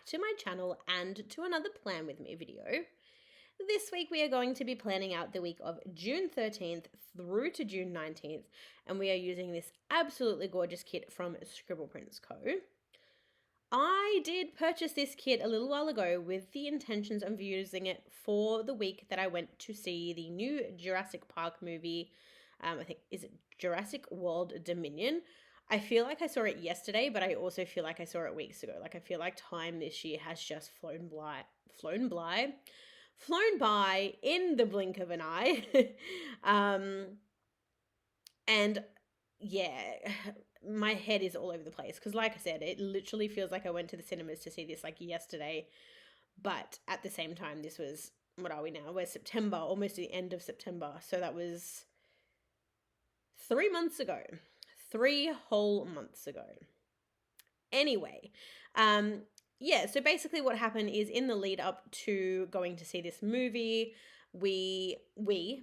to my channel and to another Plan With Me video. This week we are going to be planning out the week of June 13th through to June 19th, and we are using this absolutely gorgeous kit from Scribble Prints Co. I did purchase this kit a little while ago with the intentions of using it for the week that I went to see the new Jurassic Park movie. I think, is it Jurassic World Dominion? I feel like I saw it yesterday, but I also feel like I saw it weeks ago. Like, I feel like time this year has just flown by in the blink of an eye. And yeah, my head is all over the place because, like I said, it literally feels like I went to the cinemas to see this like yesterday, but at the same time, this was, what are we now? We're September, almost the end of September, so that was 3 months ago. 3 whole months ago. Anyway, so basically what happened is, in the lead up to going to see this movie, we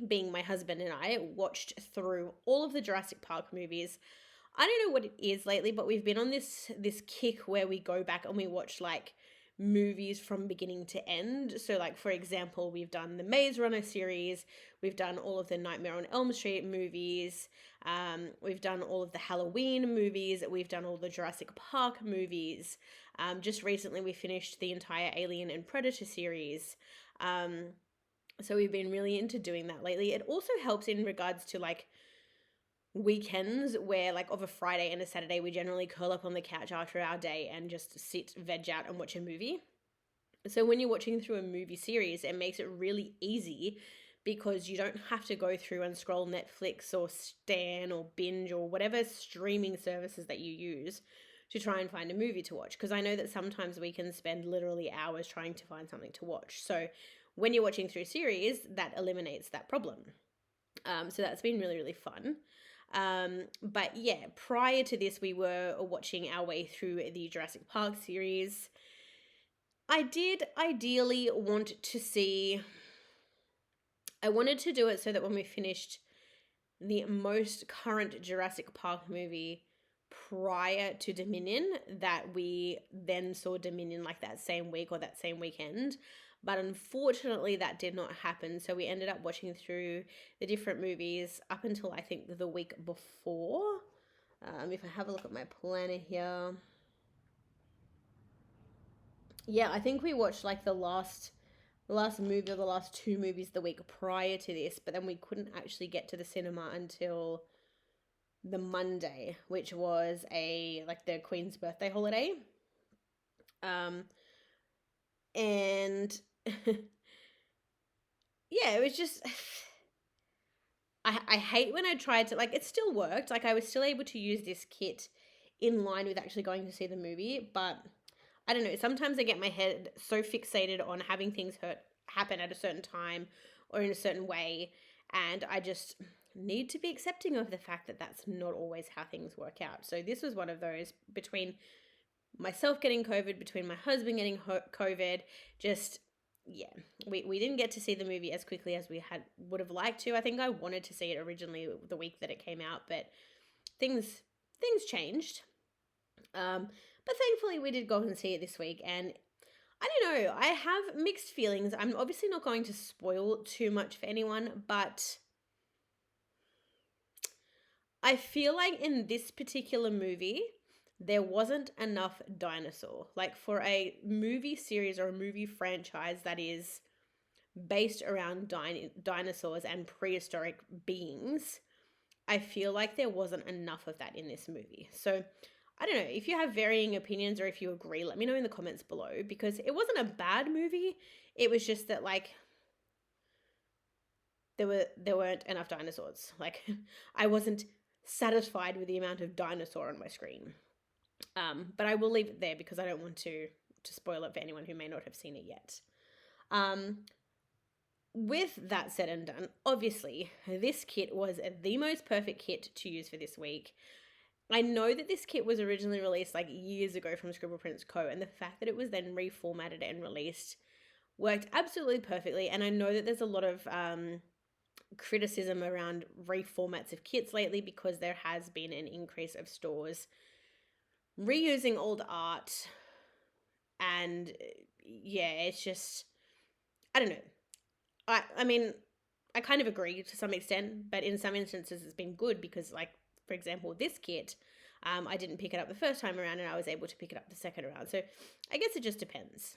being my husband and I, watched through all of the Jurassic Park movies. I don't know what it is lately, but we've been on this kick where we go back and we watch like movies from beginning to end. So like, for example, we've done the Maze Runner series, we've done all of the Nightmare on Elm Street movies, we've done all of the Halloween movies, we've done all the Jurassic Park movies. Just recently we finished the entire Alien and Predator series. So we've been really into doing that lately. It also helps in regards to like weekends where, like, of a Friday and a Saturday, we generally curl up on the couch after our day and just sit, veg out and watch a movie. So when you're watching through a movie series, it makes it really easy because you don't have to go through and scroll Netflix or Stan or Binge or whatever streaming services that you use to try and find a movie to watch. Because I know that sometimes we can spend literally hours trying to find something to watch. So when you're watching through series, that eliminates that problem. So that's been really, really fun. But yeah, prior to this, we were watching our way through the Jurassic Park series. I did ideally want to see, I wanted to do it so that when we finished the most current Jurassic Park movie prior to Dominion, that we then saw Dominion like that same week or that same weekend. But unfortunately, that did not happen. So we ended up watching through the different movies up until I think the week before. If I have a look at my planner here. Yeah, I think we watched like the last movie or the last 2 movies the week prior to this. But then we couldn't actually get to the cinema until the Monday, which was the Queen's birthday holiday. And yeah, it was just, I hate when I tried to, like, it still worked. Like, I was still able to use this kit in line with actually going to see the movie, but I don't know, sometimes I get my head so fixated on having things happen at a certain time or in a certain way, and I just need to be accepting of the fact that that's not always how things work out. So this was one of those, between myself getting COVID, between my husband getting COVID, just, yeah, we didn't get to see the movie as quickly as we would have liked to. I think I wanted to see it originally the week that it came out, but things changed. But thankfully we did go and see it this week, and I don't know, I have mixed feelings. I'm obviously not going to spoil too much for anyone, but I feel like in this particular movie, there wasn't enough dinosaur. Like, for a movie series or a movie franchise that is based around dinosaurs and prehistoric beings, I feel like there wasn't enough of that in this movie. So I don't know, if you have varying opinions or if you agree, let me know in the comments below, because it wasn't a bad movie. It was just that, like, there weren't enough dinosaurs. Like, I wasn't satisfied with the amount of dinosaur on my screen. But I will leave it there because I don't want to spoil it for anyone who may not have seen it yet. With that said and done, obviously, this kit was the most perfect kit to use for this week. I know that this kit was originally released like years ago from Scribble Prints Co., and the fact that it was then reformatted and released worked absolutely perfectly. And I know that there's a lot of criticism around reformats of kits lately because there has been an increase of stores reusing old art And yeah, it's just, I don't know. I mean, I kind of agree to some extent, but in some instances it's been good because, like, for example, this kit, I didn't pick it up the first time around and I was able to pick it up the second around. So I guess it just depends.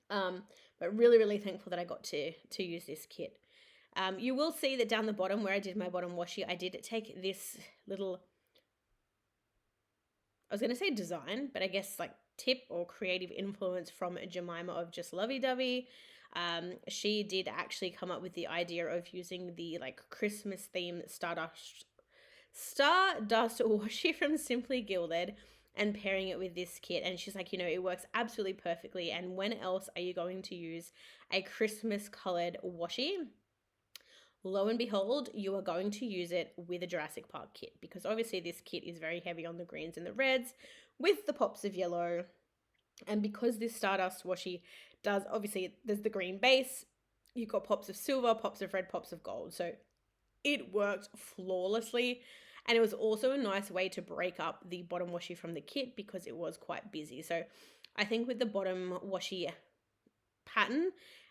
But really, really thankful that I got to use this kit. You will see that down the bottom where I did my bottom washi, I did take this little, I was going to say design, but I guess like tip or creative influence from Jemima of Just Lovey Dovey. She did actually come up with the idea of using the like Christmas themed Stardust washi from Simply Gilded and pairing it with this kit. And she's like, it works absolutely perfectly. And when else are you going to use a Christmas colored washi? Lo and behold, you are going to use it with a Jurassic Park kit, because obviously this kit is very heavy on the greens and the reds with the pops of yellow. And because this Stardust washi does, obviously there's the green base, you've got pops of silver, pops of red, pops of gold. So it worked flawlessly. And it was also a nice way to break up the bottom washi from the kit because it was quite busy. So I think with the bottom washi pattern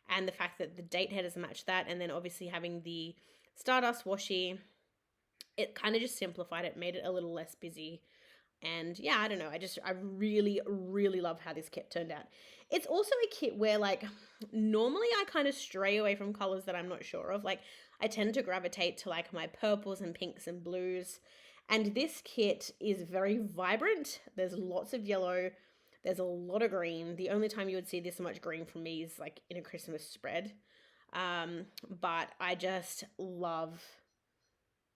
and the fact that the date headers match that, and then obviously having the Stardust washi, it kind of just simplified it, made it a little less busy. And yeah, I don't know. I really, really love how this kit turned out. It's also a kit where, like, normally I kind of stray away from colors that I'm not sure of. Like, I tend to gravitate to like my purples and pinks and blues. And this kit is very vibrant. There's lots of yellow. There's a lot of green. The only time you would see this much green from me is like in a Christmas spread. But I just love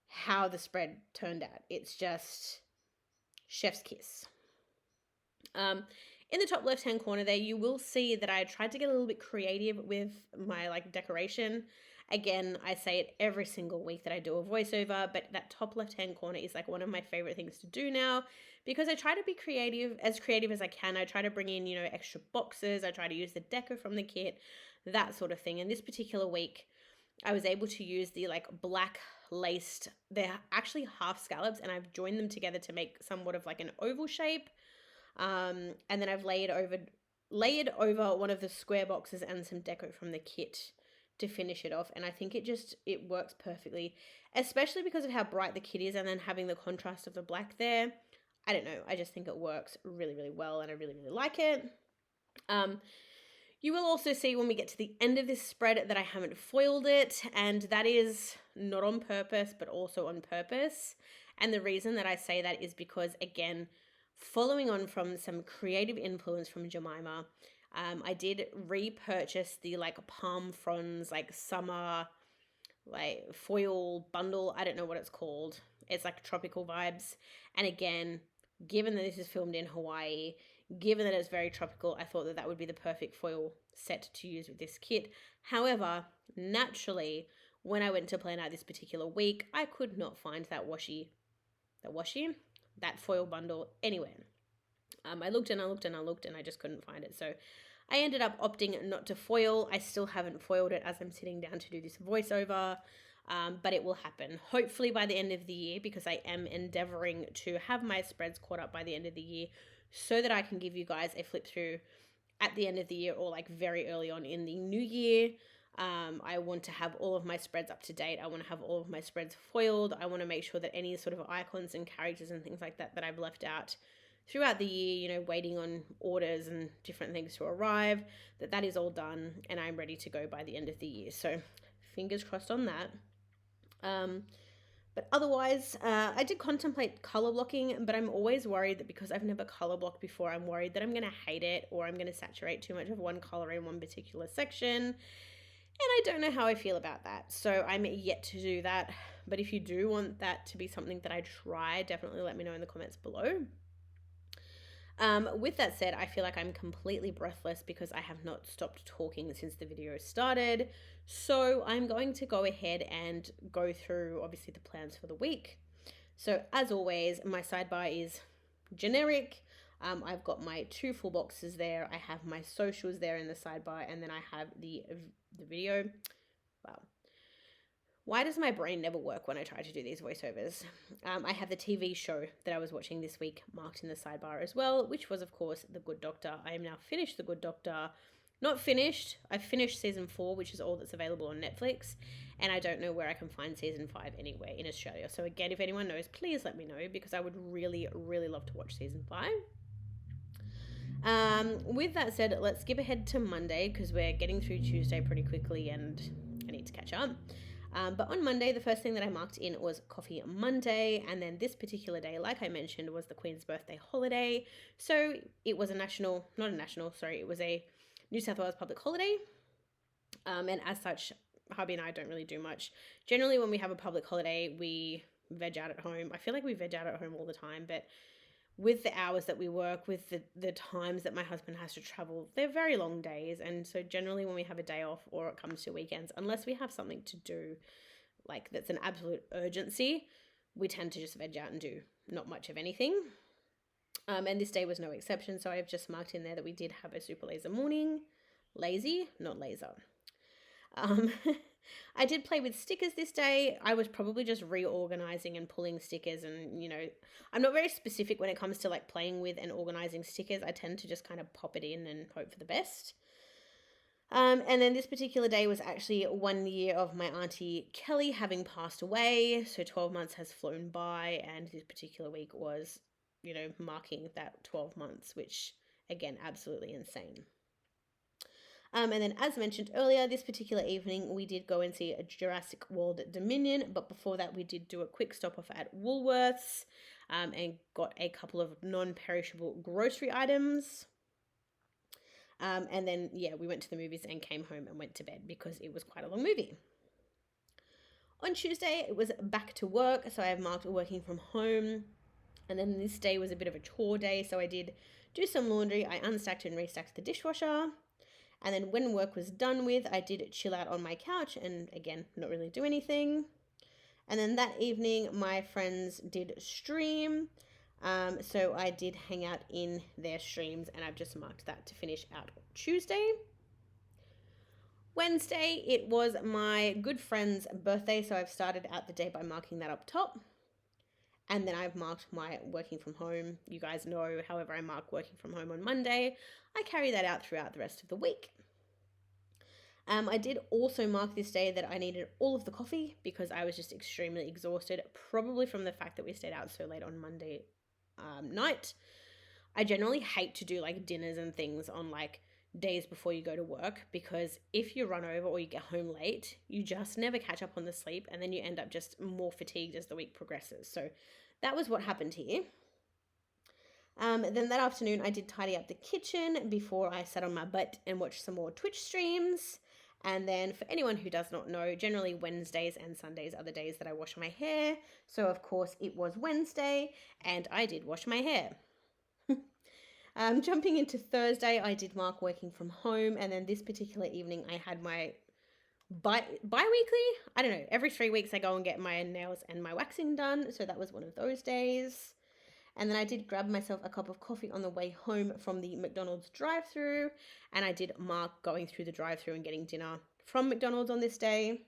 how the spread turned out. It's just chef's kiss. In the top left hand corner there, you will see that I tried to get a little bit creative with my like decoration. Again, I say it every single week that I do a voiceover, but that top left hand corner is like one of my favorite things to do now, because I try to be creative as I can. I try to bring in, extra boxes. I try to use the deco from the kit, that sort of thing. And this particular week, I was able to use the like black laced, they're actually half scallops, and I've joined them together to make somewhat of like an oval shape. And then I've layered over one of the square boxes and some deco from the kit to finish it off. And I think it works perfectly, especially because of how bright the kit is, and then having the contrast of the black there. I don't know, I just think it works really, really well, and I really, really like it. You will also see when we get to the end of this spread that I haven't foiled it, and that is not on purpose, but also on purpose. And the reason that I say that is because, again, following on from some creative influence from Jemima, I did repurchase the like palm fronds, like summer, like foil bundle. I don't know what it's called. It's like tropical vibes. And again, given that this is filmed in Hawaii, given that it's very tropical, I thought that that would be the perfect foil set to use with this kit. However, naturally, when I went to plan out this particular week, I could not find that foil bundle anywhere. I looked and I looked and I looked and I just couldn't find it. So I ended up opting not to foil. I still haven't foiled it as I'm sitting down to do this voiceover, but it will happen hopefully by the end of the year, because I am endeavoring to have my spreads caught up by the end of the year so that I can give you guys a flip through at the end of the year or like very early on in the new year. I want to have all of my spreads up to date. I want to have all of my spreads foiled. I want to make sure that any sort of icons and characters and things like that I've left out throughout the year, waiting on orders and different things to arrive, that is all done and I'm ready to go by the end of the year. So fingers crossed on that. But otherwise, I did contemplate color blocking, but I'm always worried that because I've never color blocked before, I'm worried that I'm going to hate it, or I'm going to saturate too much of one color in one particular section. And I don't know how I feel about that. So I'm yet to do that. But if you do want that to be something that I try, definitely let me know in the comments below. With that said, I feel like I'm completely breathless because I have not stopped talking since the video started. So I'm going to go ahead and go through obviously the plans for the week. So as always, my sidebar is generic. I've got my 2 full boxes there. I have my socials there in the sidebar, and then I have the video. Wow. Why does my brain never work when I try to do these voiceovers? I have the TV show that I was watching this week marked in the sidebar as well, which was, of course, The Good Doctor. I am now finished The Good Doctor. Not finished. I've finished season 4, which is all that's available on Netflix, and I don't know where I can find season 5 anywhere in Australia. So again, if anyone knows, please let me know, because I would really, really love to watch season 5. With that said, let's skip ahead to Monday, because we're getting through Tuesday pretty quickly and I need to catch up. But on Monday, the first thing that I marked in was Coffee Monday. And then this particular day, like I mentioned, was the Queen's birthday holiday. So it was it was a New South Wales public holiday. And as such, hubby and I don't really do much. Generally, when we have a public holiday, we veg out at home. I feel like we veg out at home all the time, but with the hours that we work, with the times that my husband has to travel, they're very long days. And so generally when we have a day off or it comes to weekends, unless we have something to do, like that's an absolute urgency, we tend to just veg out and do not much of anything. And this day was no exception. So I've just marked in there that we did have a super laser morning. Lazy, not laser. I did play with stickers this day. I was probably just reorganizing and pulling stickers, and I'm not very specific when it comes to like playing with and organizing stickers. I tend to just kind of pop it in and hope for the best. And then this particular day was actually 1 year of my auntie Kelly having passed away. So 12 months has flown by, and this particular week was, marking that 12 months, which again, absolutely insane. And then, as mentioned earlier, this particular evening, we did go and see a Jurassic World Dominion. But before that, we did do a quick stop off at Woolworths and got a couple of non-perishable grocery items. And then, we went to the movies and came home and went to bed because it was quite a long movie. On Tuesday, it was back to work. So I have marked working from home. And then this day was a bit of a chore day. So I did do some laundry. I unstacked and restacked the dishwasher. And then when work was done with, I did chill out on my couch and again, not really do anything. And then that evening, my friends did stream. So I did hang out in their streams, and I've just marked that to finish out Tuesday. Wednesday, it was my good friend's birthday. So I've started out the day by marking that up top. And then I've marked my working from home. You guys know, however I mark working from home on Monday, I carry that out throughout the rest of the week. I did also mark this day that I needed all of the coffee because I was just extremely exhausted, probably from the fact that we stayed out so late on Monday night. I generally hate to do like dinners and things on like days before you go to work, because if you run over or you get home late, you just never catch up on the sleep, and then you end up just more fatigued as the week progresses. So that was what happened here. Then that afternoon, I did tidy up the kitchen before I sat on my butt and watched some more Twitch streams. And then for anyone who does not know, generally Wednesdays and Sundays are the days that I wash my hair. So of course it was Wednesday and I did wash my hair. Jumping into Thursday, I did mark working from home. And then this particular evening, I had my bi-weekly, I don't know, every 3 weeks I go and get my nails and my waxing done. So that was one of those days. And then I did grab myself a cup of coffee on the way home from the McDonald's drive-thru. And I did mark going through the drive-thru and getting dinner from McDonald's on this day.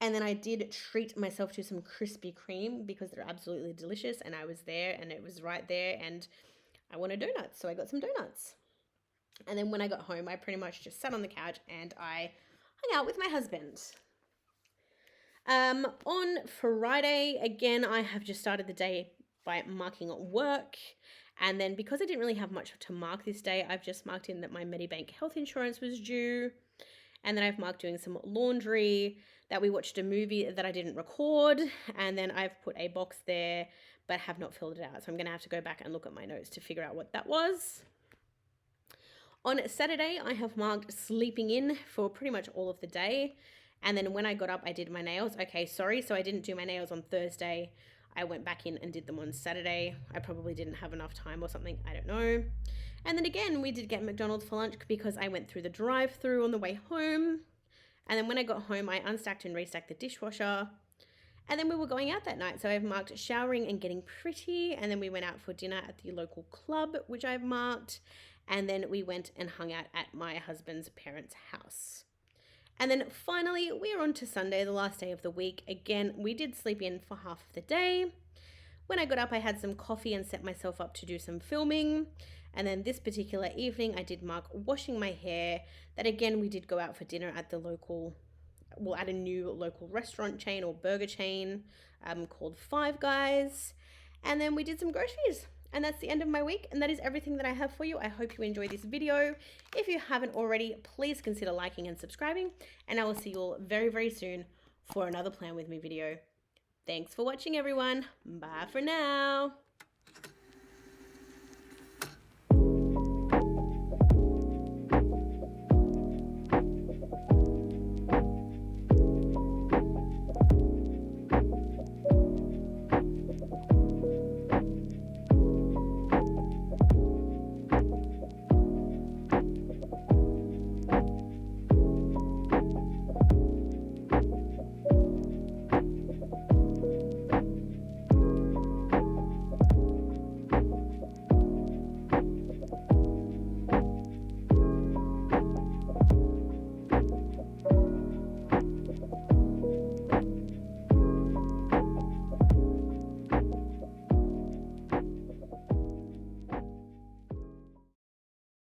And then I did treat myself to some Krispy Kreme because they're absolutely delicious. And I was there and it was right there and I wanted donuts. So I got some donuts. And then when I got home, I pretty much just sat on the couch and I hung out with my husband. On Friday, again, I have just started the day by marking work, and then because I didn't really have much to mark this day, I've just marked in that my Medibank health insurance was due, and then I've marked doing some laundry, that we watched a movie that I didn't record, and then I've put a box there but have not filled it out, so I'm going to have to go back and look at my notes to figure out what that was. On Saturday, I have marked sleeping in for pretty much all of the day, and then when I got up, I did my nails. Okay, sorry, so I didn't do my nails on Thursday. I went back in and did them on Saturday. I probably didn't have enough time or something. I don't know. And then again, we did get McDonald's for lunch because I went through the drive-thru on the way home. And then when I got home, I unstacked and restacked the dishwasher. And then we were going out that night. So I've marked showering and getting pretty. And then we went out for dinner at the local club, which I've marked. And then we went and hung out at my husband's parents' house. And then finally, we are on to Sunday, the last day of the week. Again, we did sleep in for half of the day. When I got up, I had some coffee and set myself up to do some filming. And then this particular evening, I did mark washing my hair. That again, we did go out for dinner at the local, well, at a new local restaurant chain or burger chain called Five Guys. And then we did some groceries. And that's the end of my week, and that is everything that I have for you. I hope you enjoyed this video. If you haven't already, please consider liking and subscribing, and I will see you all very, very soon for another Plan With Me video. Thanks for watching, everyone. Bye for now.